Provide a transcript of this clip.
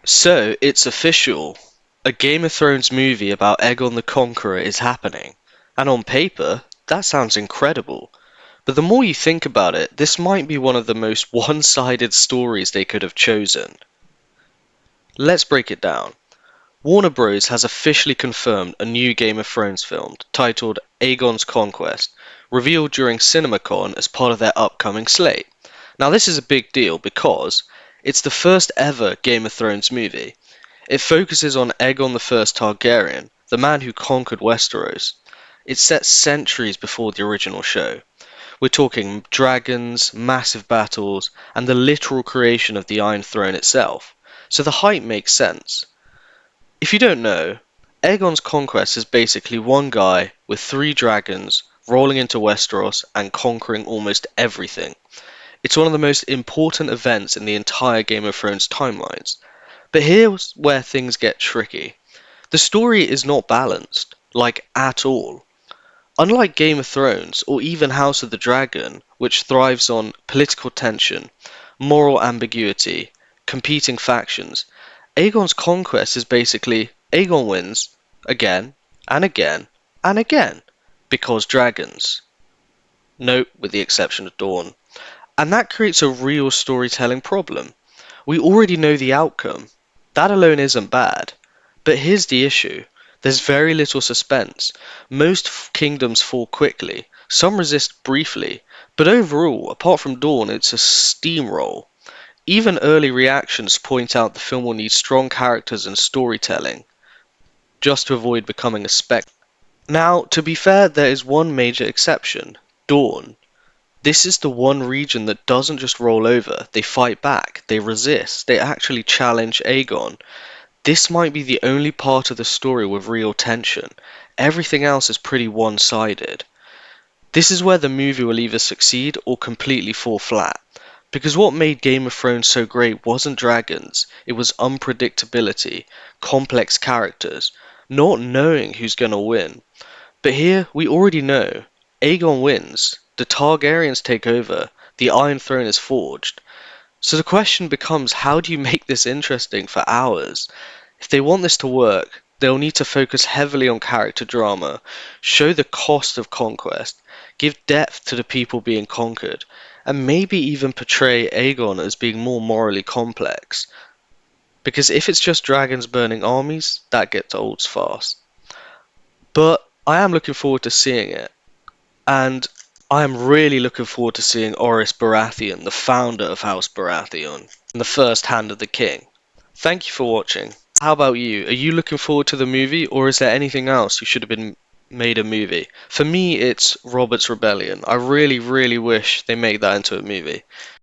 So, it's official. A Game of Thrones movie about Aegon the Conqueror is happening. And on paper, that sounds incredible. But the more you think about it, this might be one of the most one-sided stories they could have chosen. Let's break it down. Warner Bros. Has officially confirmed a new Game of Thrones film titled Aegon's Conquest, revealed during CinemaCon as part of their upcoming slate. Now, this is a big deal because it's the first ever Game of Thrones movie. It focuses on Aegon the First Targaryen, the man who conquered Westeros. It's set centuries before the original show. We're talking dragons, massive battles, and the literal creation of the Iron Throne itself. So the hype makes sense. If you don't know, Aegon's conquest is basically one guy with three dragons rolling into Westeros and conquering almost everything. It's one of the most important events in the entire Game of Thrones timelines. But here's where things get tricky. The story is not balanced, like at all. Unlike Game of Thrones or even House of the Dragon, which thrives on political tension, moral ambiguity, competing factions, Aegon's conquest is basically Aegon wins again and again and again because dragons. Note with the exception of Dawn. And that creates a real storytelling problem. We already know the outcome. That alone isn't bad. But here's the issue. There's very little suspense. Most kingdoms fall quickly. Some resist briefly. But overall, apart from Dawn, it's a steamroll. Even early reactions point out the film will need strong characters and storytelling, just to avoid becoming a spec. Now, to be fair, there is one major exception. Dawn. This is the one region that doesn't just roll over, they fight back, they resist, they actually challenge Aegon. This might be the only part of the story with real tension. Everything else is pretty one-sided. This is where the movie will either succeed or completely fall flat. Because what made Game of Thrones so great wasn't dragons, it was unpredictability, complex characters, not knowing who's gonna win. But here, we already know. Aegon wins, the Targaryens take over, the Iron Throne is forged. So the question becomes, how do you make this interesting for hours? If they want this to work, they'll need to focus heavily on character drama, show the cost of conquest, give depth to the people being conquered, and maybe even portray Aegon as being more morally complex. Because if it's just dragons burning armies, that gets old fast. But I am looking forward to seeing it. And I am really looking forward to seeing Oris Baratheon, the founder of House Baratheon, and the first Hand of the King. Thank you for watching. How about you? Are you looking forward to the movie, or is there anything else you should have been made a movie? For me, it's Robert's Rebellion. I really, really wish they make that into a movie.